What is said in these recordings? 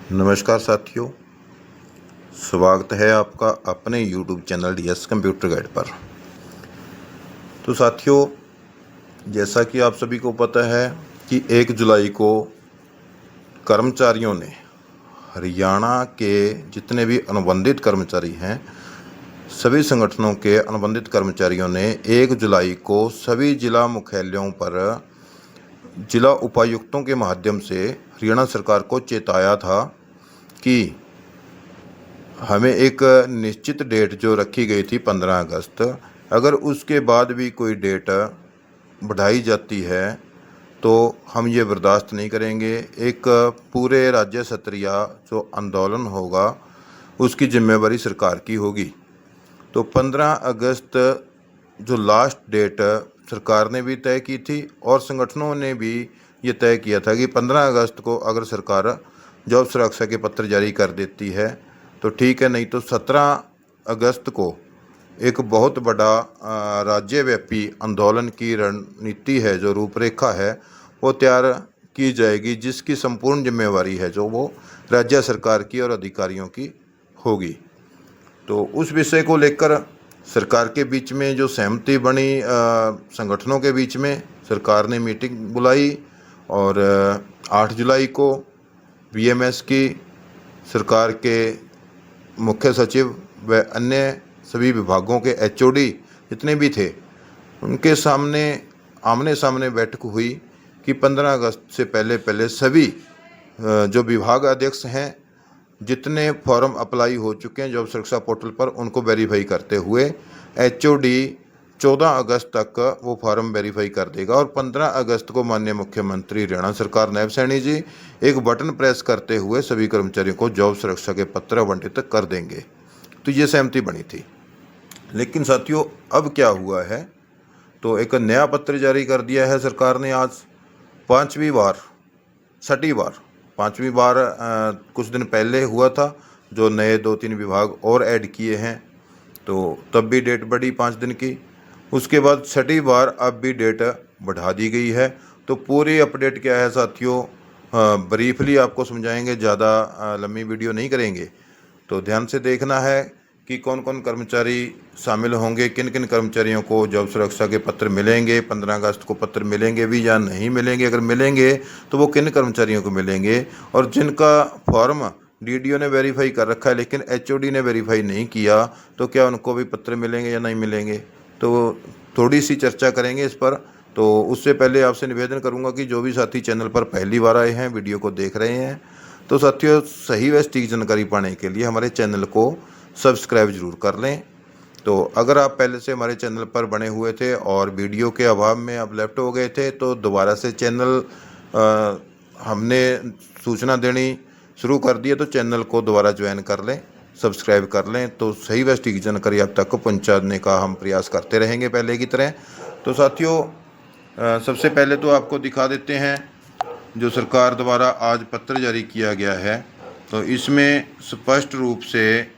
नमस्कार साथियों, स्वागत है आपका अपने YouTube channel DS computer guide पर। तो साथियों, जैसा कि आप सभी को पता है कि 1 जुलाई को कर्मचारियों ने, हरियाणा के जितने भी अनुबंधित कर्मचारी हैं, सभी संगठनों के अनुबंधित कर्मचारियों ने 1 जुलाई को सभी जिला मुख्यालयों पर जिला उपायुक्तों के माध्यम से हरियाणा सरकार को चेताया था कि हमें एक निश्चित डेट जो रखी गई थी 15 अगस्त, अगर उसके बाद भी कोई डेट बढ़ाई जाती है तो हम ये बर्दाश्त नहीं करेंगे। एक पूरे राज्य स्तरीय जो आंदोलन होगा उसकी जिम्मेवारी सरकार की होगी। तो 15 अगस्त जो लास्ट डेट सरकार ने भी तय की थी और संगठनों ने भी ये तय किया था कि 15 अगस्त को अगर सरकार जॉब सुरक्षा के पत्र जारी कर देती है तो ठीक है, नहीं तो 17 अगस्त को एक बहुत बड़ा राज्यव्यापी आंदोलन की रणनीति है, जो रूपरेखा है वो तैयार की जाएगी, जिसकी संपूर्ण जिम्मेवारी है जो वो राज्य सरकार की और अधिकारियों की होगी। तो उस विषय को लेकर सरकार के बीच में जो सहमति बनी, संगठनों के बीच में सरकार ने मीटिंग बुलाई और 8 जुलाई को VMS की सरकार के मुख्य सचिव व अन्य सभी विभागों के HOD जितने भी थे उनके सामने आमने सामने बैठक हुई कि 15 अगस्त से पहले सभी जो विभाग अध्यक्ष हैं, जितने फॉर्म अप्लाई हो चुके हैं जॉब सुरक्षा पोर्टल पर, उनको वेरीफाई करते हुए HOD 14 अगस्त तक वो फॉर्म वेरीफाई कर देगा और 15 अगस्त को माननीय मुख्यमंत्री हरियाणा सरकार नायब सैनी जी एक बटन प्रेस करते हुए सभी कर्मचारियों को जॉब सुरक्षा के पत्र आवंटित कर देंगे। तो ये सहमति बनी थी। लेकिन साथियों, अब क्या हुआ है, तो एक नया पत्र जारी कर दिया है सरकार ने आज, पांचवी बार कुछ दिन पहले हुआ था, जो नए 2-3 विभाग और ऐड किए हैं, तो तब भी डेट बढ़ी 5 दिन की। उसके बाद 6ठी बार अब भी डेट बढ़ा दी गई है। तो पूरी अपडेट क्या है साथियों, ब्रीफली आपको समझाएंगे, ज़्यादा लंबी वीडियो नहीं करेंगे। तो ध्यान से देखना है कि कौन कौन कर्मचारी शामिल होंगे, किन किन कर्मचारियों को जॉब सुरक्षा के पत्र मिलेंगे, 15 अगस्त को पत्र मिलेंगे भी या नहीं मिलेंगे, अगर मिलेंगे तो वो किन कर्मचारियों को मिलेंगे, और जिनका फॉर्म DDO ने वेरीफाई कर रखा है लेकिन HOD ने वेरीफाई नहीं किया तो क्या उनको भी पत्र मिलेंगे या नहीं मिलेंगे। तो थोड़ी सी चर्चा करेंगे इस पर। तो उससे पहले आपसे निवेदन करूंगा कि जो भी साथी चैनल पर पहली बार आए हैं, वीडियो को देख रहे हैं, तो साथियों सही व सटीक जानकारी पाने के लिए हमारे चैनल को सब्सक्राइब जरूर कर लें। तो अगर आप पहले से हमारे चैनल पर बने हुए थे और वीडियो के अभाव में आप लेफ्ट हो गए थे, तो दोबारा से चैनल हमने सूचना देनी शुरू कर दी है, तो चैनल को दोबारा ज्वाइन कर लें, सब्सक्राइब कर लें, तो सही व सटीक जानकारी आप तक पहुंचाने का हम प्रयास करते रहेंगे पहले की तरह। तो साथियों, सबसे पहले तो आपको दिखा देते हैं जो सरकार द्वारा आज पत्र जारी किया गया है। तो इसमें स्पष्ट रूप से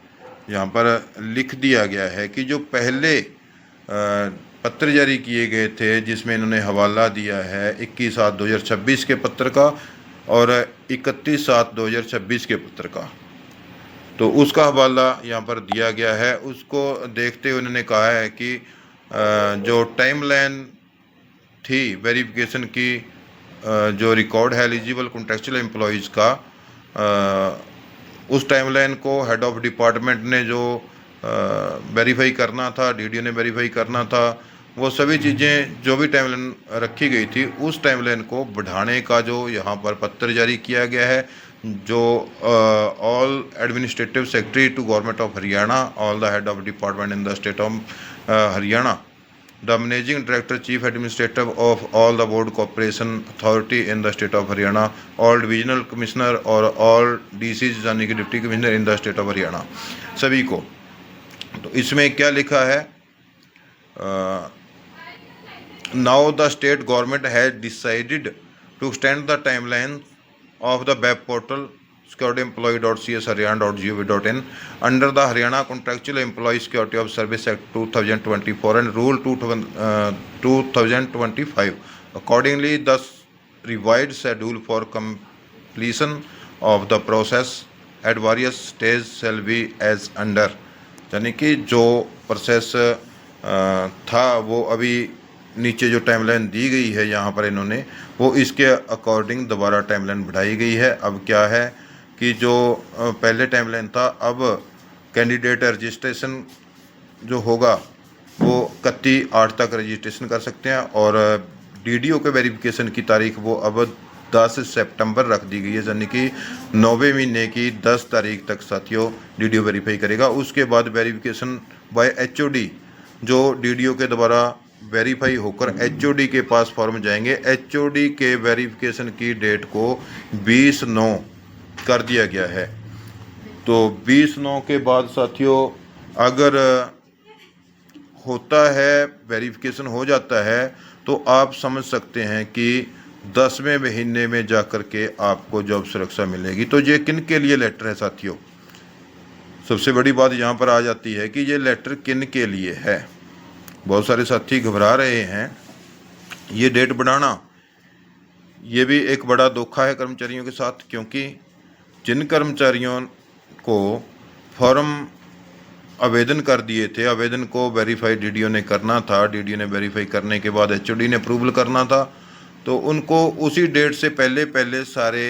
यहाँ पर लिख दिया गया है कि जो पहले पत्र जारी किए गए थे, जिसमें इन्होंने हवाला दिया है 21/7/2026 के पत्र का और 31/7/2026 के पत्र का, तो उसका हवाला यहाँ पर दिया गया है। उसको देखते हुए उन्होंने कहा है कि जो टाइमलाइन थी वेरिफिकेशन की, जो रिकॉर्ड है एलिजिबल कॉन्ट्रेक्चुअल एम्प्लॉयज़ का, उस टाइमलाइन को हेड ऑफ डिपार्टमेंट ने जो वेरीफाई करना था, DDO ने वेरीफाई करना था, वो सभी चीज़ें जो भी टाइमलाइन रखी गई थी उस टाइमलाइन को बढ़ाने का जो यहाँ पर पत्र जारी किया गया है, जो all administrative secretary to government of Haryana, all the head of department in the state of Haryana, the managing director, chief administrative of all the board corporation authority in the state of Haryana, all divisional commissioner or all DCs यानी कि deputy commissioner in the state of Haryana, सभी को। तो इसमें क्या लिखा है, now the state government has decided to extend the timeline of the web portal securityemployee.csharyana.gov.in under the Haryana Contractual Employee Security of Service Act 2024 and Rule 2025. Accordingly, the revised schedule for completion of the process at various stage shall be as under, यानी कि जो process था वो अभी नीचे जो timeline दी गई है यहाँ पर इन्होंने, वो इसके अकॉर्डिंग दोबारा टाइमलाइन बढ़ाई गई है। अब क्या है कि जो पहले टाइमलाइन था, अब कैंडिडेट रजिस्ट्रेशन जो होगा वो 31/8 तक रजिस्ट्रेशन कर सकते हैं, और डीडीओ के वेरिफिकेशन की तारीख वो अब 10 सितंबर रख दी गई है, यानी कि 9वें महीने की 10 तारीख तक साथियों डीडीओ वेरीफाई करेगा। उसके बाद वेरिफिकेशन बाय एचओडी, जो डीडीओ के द्वारा वेरीफाई होकर एचओडी के पास फॉर्म जाएंगे। एचओडी के वेरिफिकेशन की डेट को 20/9 कर दिया गया है। तो 20/9 के बाद साथियों अगर होता है, वेरिफिकेशन हो जाता है, तो आप समझ सकते हैं कि 10वें महीने में जाकर के आपको जॉब सुरक्षा मिलेगी। तो ये किन के लिए लेटर है साथियों? सबसे बड़ी बात यहाँ पर आ जाती है कि ये लेटर किन के लिए है। बहुत सारे साथी घबरा रहे हैं। ये डेट बढ़ाना ये भी एक बड़ा धोखा है कर्मचारियों के साथ, क्योंकि जिन कर्मचारियों को फॉर्म आवेदन कर दिए थे, आवेदन को वेरीफाई डीडीओ ने करना था, डीडीओ ने वेरीफाई करने के बाद एचओडी ने अप्रूवल करना था, तो उनको उसी डेट से पहले सारे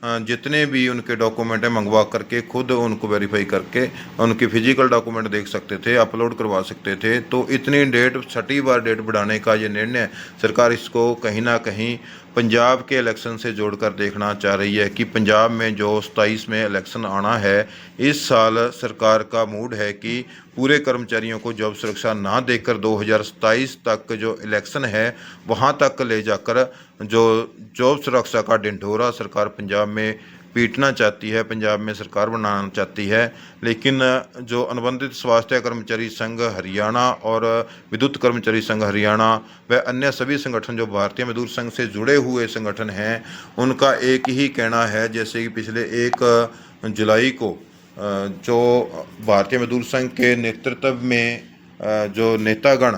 जितने भी उनके डॉक्यूमेंट हैं मंगवा करके खुद उनको वेरीफाई करके उनके फिजिकल डॉक्यूमेंट देख सकते थे, अपलोड करवा सकते थे। तो इतनी डेट, 6ठी बार डेट बढ़ाने का ये निर्णय, सरकार इसको कहीं ना कहीं पंजाब के इलेक्शन से जोड़कर देखना चाह रही है कि पंजाब में जो 27 में इलेक्शन आना है, इस साल सरकार का मूड है कि पूरे कर्मचारियों को जॉब सुरक्षा ना देकर 2027 तक जो इलेक्शन है वहां तक ले जाकर जो जॉब सुरक्षा का ढिंढोरा सरकार पंजाब में पीटना चाहती है, पंजाब में सरकार बनाना चाहती है। लेकिन जो अनुबंधित स्वास्थ्य कर्मचारी संघ हरियाणा और विद्युत कर्मचारी संघ हरियाणा व अन्य सभी संगठन जो भारतीय मजदूर संघ से जुड़े हुए संगठन हैं, उनका एक ही कहना है, जैसे कि पिछले 1 जुलाई को जो भारतीय मजदूर संघ के नेतृत्व में जो नेतागण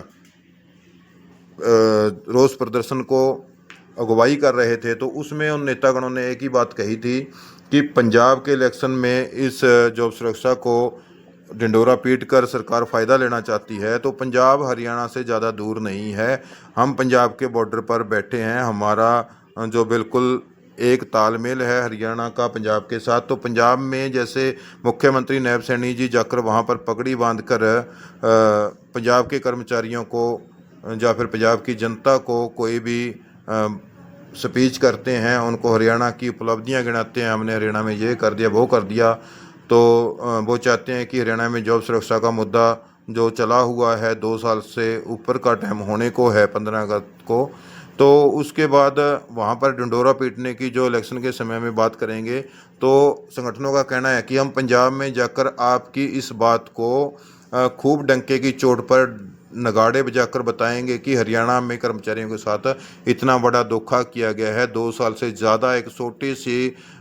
रोष प्रदर्शन को अगुवाई कर रहे थे, तो उसमें उन नेतागणों ने एक ही बात कही थी कि पंजाब के इलेक्शन में इस जॉब सुरक्षा को ढिंडोरा पीट कर सरकार फ़ायदा लेना चाहती है। तो पंजाब हरियाणा से ज़्यादा दूर नहीं है, हम पंजाब के बॉर्डर पर बैठे हैं, हमारा जो बिल्कुल एक तालमेल है हरियाणा का पंजाब के साथ। तो पंजाब में जैसे मुख्यमंत्री नायब सैनी जी जाकर वहाँ पर पगड़ी बांधकर पंजाब के कर्मचारियों को या फिर पंजाब की जनता को कोई भी स्पीच करते हैं, उनको हरियाणा की उपलब्धियां गिनाते हैं, हमने हरियाणा में ये कर दिया वो कर दिया, तो वो चाहते हैं कि हरियाणा में जॉब सुरक्षा का मुद्दा जो चला हुआ है 2 साल से ऊपर का टाइम होने को है 15 अगस्त को, तो उसके बाद वहाँ पर ढिंडोरा पीटने की जो इलेक्शन के समय में बात करेंगे। तो संगठनों का कहना है कि हम पंजाब में जाकर आपकी इस बात को खूब डंके की चोट पर नगाड़े बजाकर बताएंगे कि हरियाणा में कर्मचारियों के साथ इतना बड़ा धोखा किया गया है। 2 साल से ज़्यादा एक छोटी सी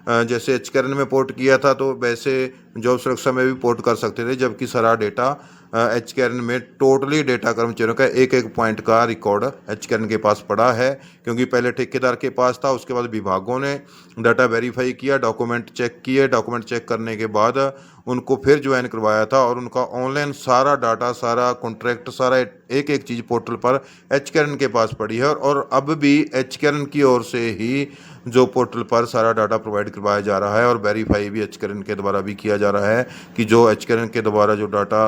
जैसे एचकेआरएन में पोर्ट किया था, तो वैसे जॉब सुरक्षा में भी पोर्ट कर सकते थे, जबकि सारा डेटा एचकेआरएन में टोटली डेटा कर्मचारियों का एक पॉइंट का रिकॉर्ड एचकेआरएन के पास पड़ा है, क्योंकि पहले ठेकेदार के पास था, उसके बाद विभागों ने डाटा वेरीफाई किया, डॉक्यूमेंट चेक किए, डॉक्यूमेंट चेक करने के बाद उनको फिर ज्वाइन करवाया था, और उनका ऑनलाइन सारा डाटा, सारा कॉन्ट्रैक्ट, सारा एक चीज़ पोर्टल पर एचकेआरएन के पास पड़ी है। और अब भी एचकेआरएन की ओर से ही जो पोर्टल पर सारा डाटा प्रोवाइड करवाया जा रहा है, और वेरीफाई भी एचकेआरएन के द्वारा भी किया जा रहा है कि जो एचकेआरएन के द्वारा जो डाटा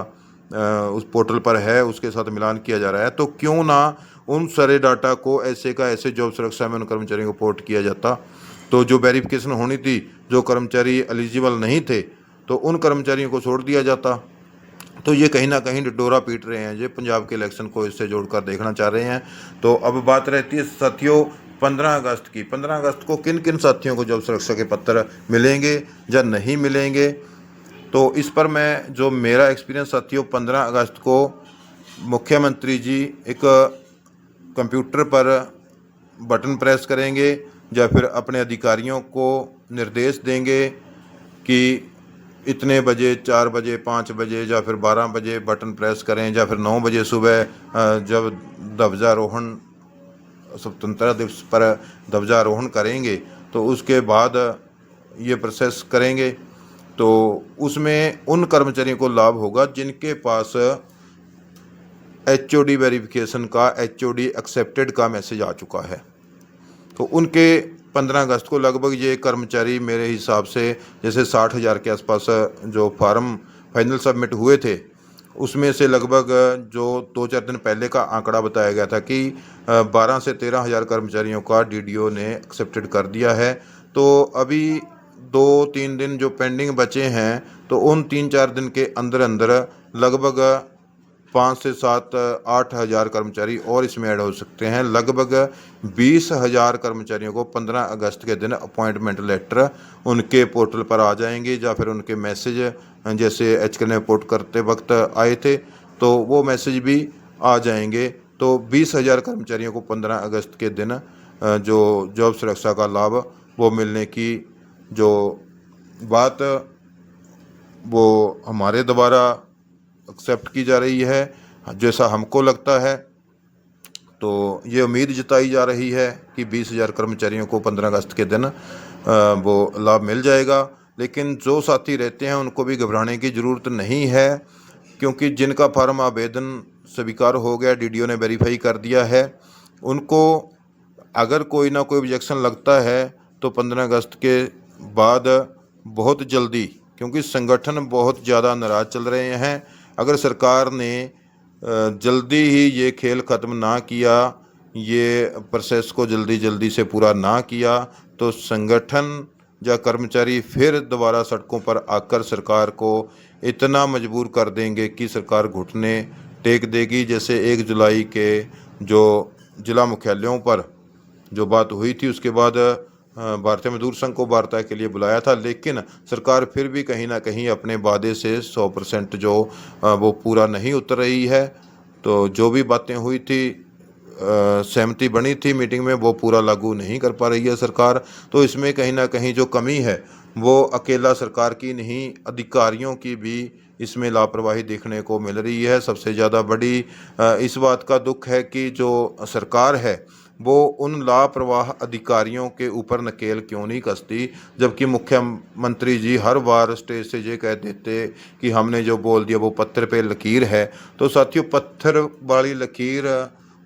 उस पोर्टल पर है उसके साथ मिलान किया जा रहा है। तो क्यों ना उन सारे डाटा को ऐसे का ऐसे जॉब सुरक्षा में उन कर्मचारियों को पोर्ट किया जाता। तो जो वेरिफिकेशन होनी थी, जो कर्मचारी एलिजिबल नहीं थे, तो उन कर्मचारियों को छोड़ दिया जाता। तो ये कहीं ना कहीं ढिंडोरा पीट रहे हैं, जो पंजाब के इलेक्शन को इससे जोड़कर देखना चाह रहे हैं। तो अब बात रहती है साथियों 15 अगस्त की। 15 अगस्त को किन किन साथियों को जॉब सुरक्षा के पत्र मिलेंगे या नहीं मिलेंगे, तो इस पर मैं जो मेरा एक्सपीरियंस साथियों, 15 अगस्त को मुख्यमंत्री जी एक कंप्यूटर पर बटन प्रेस करेंगे या फिर अपने अधिकारियों को निर्देश देंगे कि इतने बजे, 4 बजे, 5 बजे या फिर 12 बजे बटन प्रेस करें, या फिर 9 बजे सुबह जब ध्वजारोहण, स्वतंत्रता दिवस पर ध्वजारोहण करेंगे, तो उसके बाद ये प्रोसेस करेंगे तो उसमें उन कर्मचारियों को लाभ होगा जिनके पास HOD वेरिफिकेशन का, HOD एक्सेप्टेड का मैसेज आ चुका है। तो उनके 15 अगस्त को लगभग ये कर्मचारी मेरे हिसाब से जैसे 60,000 के आसपास जो फार्म फाइनल सबमिट हुए थे, उसमें से लगभग जो 2-4 दिन पहले का आंकड़ा बताया गया था कि 12 से 13,000 कर्मचारियों का DDO ने एक्सेप्टेड कर दिया है। तो अभी 2-3 दिन जो पेंडिंग बचे हैं, तो उन 3-4 दिन के अंदर अंदर लगभग 5 से 7-8 हज़ार कर्मचारी और इसमें ऐड हो सकते हैं। लगभग 20,000 कर्मचारियों को 15 अगस्त के दिन अपॉइंटमेंट लेटर उनके पोर्टल पर आ जाएंगे, या फिर उनके मैसेज जैसे HKL ने रिपोर्ट करते वक्त आए थे तो वो मैसेज भी आ जाएंगे। तो 20,000 कर्मचारियों को 15 अगस्त के दिन जो जॉब सुरक्षा का लाभ वो मिलने की जो बात वो हमारे द्वारा एक्सेप्ट की जा रही है, जैसा हमको लगता है। तो ये उम्मीद जताई जा रही है कि 20,000 कर्मचारियों को 15 अगस्त के दिन वो लाभ मिल जाएगा। लेकिन जो साथी रहते हैं उनको भी घबराने की ज़रूरत नहीं है, क्योंकि जिनका फार्म आवेदन स्वीकार हो गया, DDO ने वेरीफाई कर दिया है, उनको अगर कोई ना कोई ऑब्जेक्शन लगता है तो 15 अगस्त के बाद बहुत जल्दी, क्योंकि संगठन बहुत ज़्यादा नाराज़ चल रहे हैं, अगर सरकार ने जल्दी ही ये खेल ख़त्म ना किया, ये प्रोसेस को जल्दी से पूरा ना किया, तो संगठन या कर्मचारी फिर दोबारा सड़कों पर आकर सरकार को इतना मजबूर कर देंगे कि सरकार घुटने टेक देगी। जैसे 1 जुलाई के जो जिला मुख्यालयों पर जो बात हुई थी, उसके बाद भारतीय मजदूर संघ को वार्ता के लिए बुलाया था, लेकिन सरकार फिर भी कहीं ना कहीं अपने वादे से 100% जो वो पूरा नहीं उतर रही है। तो जो भी बातें हुई थी, सहमति बनी थी मीटिंग में, वो पूरा लागू नहीं कर पा रही है सरकार। तो इसमें कहीं ना कहीं जो कमी है वो अकेला सरकार की नहीं, अधिकारियों की भी इसमें लापरवाही देखने को मिल रही है। सबसे ज़्यादा बड़ी इस बात का दुख है कि जो सरकार है वो उन लापरवाह अधिकारियों के ऊपर नकेल क्यों नहीं कसती, जबकि मुख्यमंत्री जी हर बार स्टेज से ये कह देते कि हमने जो बोल दिया वो पत्थर पे लकीर है। तो साथियों, पत्थर वाली लकीर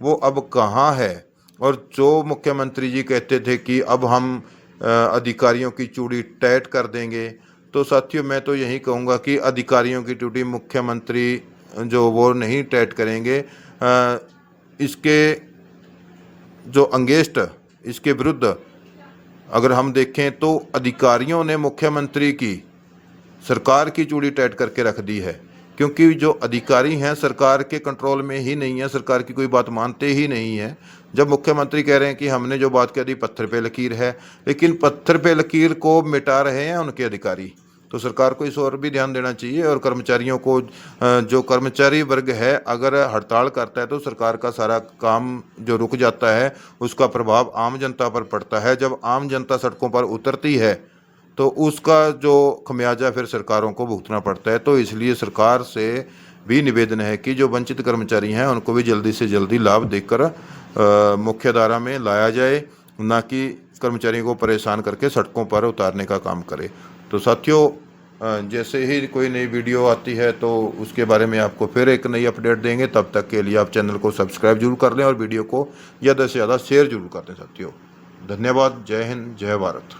वो अब कहाँ है? और जो मुख्यमंत्री जी कहते थे कि अब हम अधिकारियों की चूड़ी टाइट कर देंगे, तो साथियों मैं तो यही कहूँगा कि अधिकारियों की चूड़ी मुख्यमंत्री जो वो नहीं टाइट करेंगे। इसके जो अंगेस्ट, इसके विरुद्ध अगर हम देखें तो अधिकारियों ने मुख्यमंत्री की, सरकार की चूड़ी टाइट करके रख दी है, क्योंकि जो अधिकारी हैं सरकार के कंट्रोल में ही नहीं है, सरकार की कोई बात मानते ही नहीं है। जब मुख्यमंत्री कह रहे हैं कि हमने जो बात कह दी पत्थर पे लकीर है, लेकिन पत्थर पे लकीर को मिटा रहे हैं उनके अधिकारी। तो सरकार को इस ओर भी ध्यान देना चाहिए। और कर्मचारियों को, जो कर्मचारी वर्ग है अगर हड़ताल करता है तो सरकार का सारा काम जो रुक जाता है, उसका प्रभाव आम जनता पर पड़ता है। जब आम जनता सड़कों पर उतरती है तो उसका जो खमियाजा फिर सरकारों को भुगतना पड़ता है। तो इसलिए सरकार से भी निवेदन है कि जो वंचित कर्मचारी हैं उनको भी जल्दी से जल्दी लाभ देकर मुख्य धारा में लाया जाए, ना कि कर्मचारियों को परेशान करके सड़कों पर उतारने का काम करे। तो साथियों, जैसे ही कोई नई वीडियो आती है तो उसके बारे में आपको फिर एक नई अपडेट देंगे। तब तक के लिए आप चैनल को सब्सक्राइब जरूर कर लें और वीडियो को ज़्यादा से ज़्यादा शेयर जरूर कर दें साथियों। धन्यवाद। जय हिंद, जय भारत।